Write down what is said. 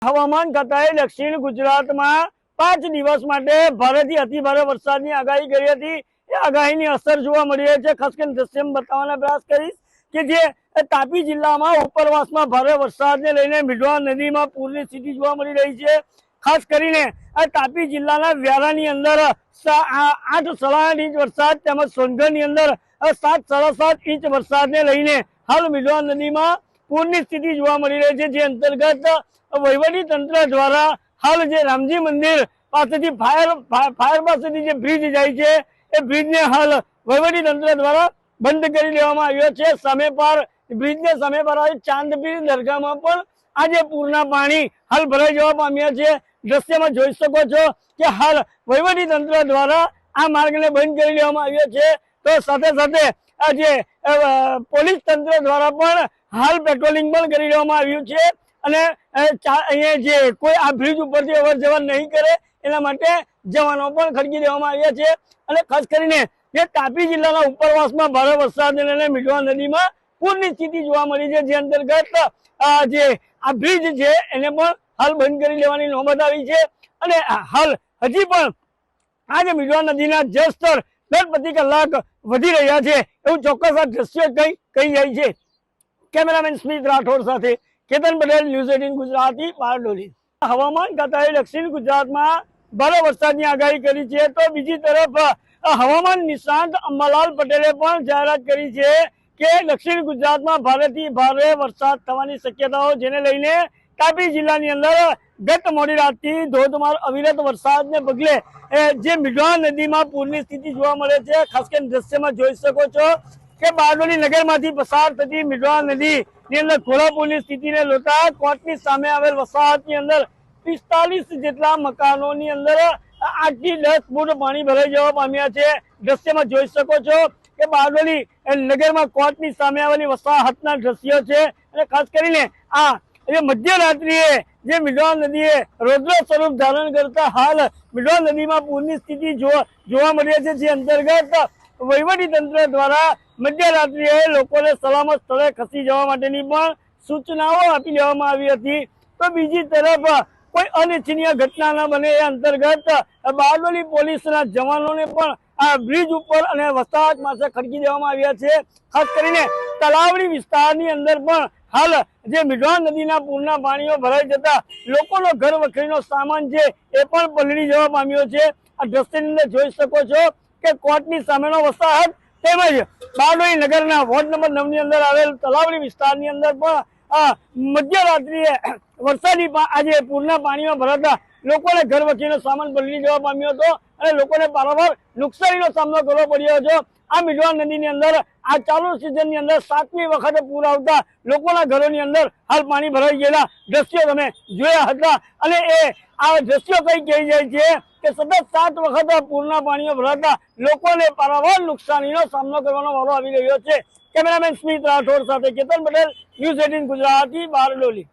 હવામાન ખાતાએ દક્ષિણ ગુજરાતમાં 5 દિવસ માટે ભારેથી અતિભારે વરસાદની આગાહી કરી હતી। એ આગાહીની અસર જોવા મળી રહી છે। ખાસ કરીને દ્રશ્યમાં બતાવવાનો પ્રયાસ કરીશ કે જે તાપી જિલ્લામાં ઉપરવાસમાં ભારે વરસાદને લઈને મીંઢવા નદીમાં પૂરની સ્થિતિ જોવા મળી રહી છે। ખાસ કરીને આ તાપી જિલ્લાના વ્યારાની અંદર 8 સાડા 8 ઇંચ વરસાદ તેમજ સોનગઢની અંદર 7 સાડા 7 ઇંચ વરસાદને લઈને હાલ મીંઢવા નદીમાં પૂરની સ્થિતિ જોવા મળી રહી છે। જે અંતર્ગત વહીવટી તંત્ર દ્વારા હાલ જે રામજી મંદિર પાસેથી ફાયર પાસેથી જે બ્રિજ જાય છે એ બ્રિજને હાલ વહીવટી તંત્ર દ્વારા બંધ કરી દેવામાં આવ્યો છે। સામે પાર બ્રિજને સામે પાર ચાંદપીર દરગાહમાં પણ આજે પૂરના પાણી હાલ ભરાઈ જવા પામ્યા છે। દ્રશ્યમાં જોઈ શકો છો કે હાલ વહીવટી તંત્ર દ્વારા આ માર્ગને બંધ કરી દેવામાં આવ્યો છે। તો સાથે સાથે આ જે પોલીસ તંત્ર દ્વારા પણ હાલ પેટ્રોલિંગ પણ કરી દેવામાં આવ્યું છે અને અહીંયા જે કોઈ આ બ્રિજ ઉપરથી અવર જવર નહીં કરે એના માટે જવાનો પણ ખડકી દેવામાં આવ્યા છે। અને ખાસ કરીને જે તાપી જિલ્લાના ઉપરવાસમાં ભારે વરસાદને લઈને મીંઢવા નદીમાં પૂરની સ્થિતિ જોવા મળી છે। જે અંતર્ગત જે આ બ્રિજ છે એને પણ હાલ બંધ કરી લેવાની નોબત આવી છે અને હાલ હજી પણ આ જે મીંઢવા નદીના જળસ્તર દર પ્રતિ કલાક વધી રહ્યા છે એવું ચોક્કસ આ દ્રશ્ય કહી જાય છે। કેમેરામેન સ્મિત રાઠોડ સાથે કેતન પટેલ, ન્યૂઝ 18 ગુજરાતી, બારડોલી। હવામાન ખાતાએ દક્ષિણ ગુજરાતમાં ભારે વરસાદની આગાહી કરી છે તો બીજી તરફ હવામાન નિષ્ણાંત અંબાલાલ પટેલે પણ જાહેરાત કરી છે કે દક્ષિણ ગુજરાતમાં ભારેથી ભારે વરસાદ થવાની શક્યતાઓ, જેને લઈને તાપી જિલ્લાની અંદર ગત મોડી રાતથી ધોધમાર અવિરત વરસાદને પગલે જે મીંઢવા નદીમાં પૂરની સ્થિતિ જોવા મળે છે। ખાસ કરીને દ્રશ્યમાં જોઈ શકો છો કે બારડોલી નગરમાંથી પસાર થતી મીંઢવા નદીની અંદર ઘોડાપુરની સ્થિતિને જોતા કોટની સામે આવેલ વસાહતની અંદર 45 જેટલા મકાનોની અંદર 8 થી 10 ફૂટ પાણી ભરાઈ જવા પામ્યા છે। દ્રશ્યમાં જોઈ શકો છો કે બારડોલી નગરમાં કોટની સામે આવેલી વસાહતના દ્રશ્યો છે અને ખાસ કરીને આ મધ્યરાત્રિએ જે મીંઢવા નદીએ રૌદ્ર સ્વરૂપ ધારણ કરતા હાલ મીંઢવા નદીમાં પૂરની સ્થિતિ જોવા મળી છે। જે અંતર્ગત વહીવટી તંત્ર દ્વારા મધ્યરાત્રિએ લોકોને સલામત સ્થળે ખસી જવા માટેની પણ સૂચનાઓ આપી દેવામાં આવી હતી। તો બીજી તરફ કોઈ અનિચ્છનીય ઘટના ન બને એ અંતર્ગત બારડોલી પોલીસના જવાનોને પણ આ બ્રિજ ઉપર અને વસાહત પાસે ખડકી દેવામાં આવ્યા છે। ખાસ કરીને તલાવડી વિસ્તારની અંદર પણ હાલ જે મીંઢવા નદીના પૂરના પાણીઓ ભરાઈ જતા લોકોનો ઘર વખરીનો સામાન છે એ પણ પલળી જવા પામ્યો છે। આ દ્રશ્યની અંદર જોઈ શકો છો કે કોટની સામેનો વસાહત તેમજ બારડોલી નગરના વોર્ડ નંબર 9 ની અંદર આવેલ તલાવડી વિસ્તારની અંદર પણ મધ્યરાત્રિએ વરસાદી આજે પૂરના પાણીમાં ભરાતા લોકોને ઘર વખરીનો સામાન પલળી જવા પામ્યો હતો અને લોકોને પારાવાર નુકસાનીનો સામનો કરવો પડ્યો હતો। આ મીંઢવા નદીની અંદર આ ચાલુ સિઝનની અંદર 7મી વખત પૂર આવતા લોકોના ઘરોની અંદર હાલ પાણી ભરાઈ ગયેલા દ્રશ્યો તમે જોયા હતા અને આ દ્રશ્યો કઈ કહી જાય છે કે સતત 7 વખત પૂરના પાણીઓ ભરાતા લોકોને પારાવાર નુકસાનીનો સામનો કરવાનો વારો આવી રહ્યો છે। કેમેરામેન સ્મિત રાઠોડ સાથે કેતન પટેલ, ન્યૂઝ 18 ગુજરાતી, બારડોલી।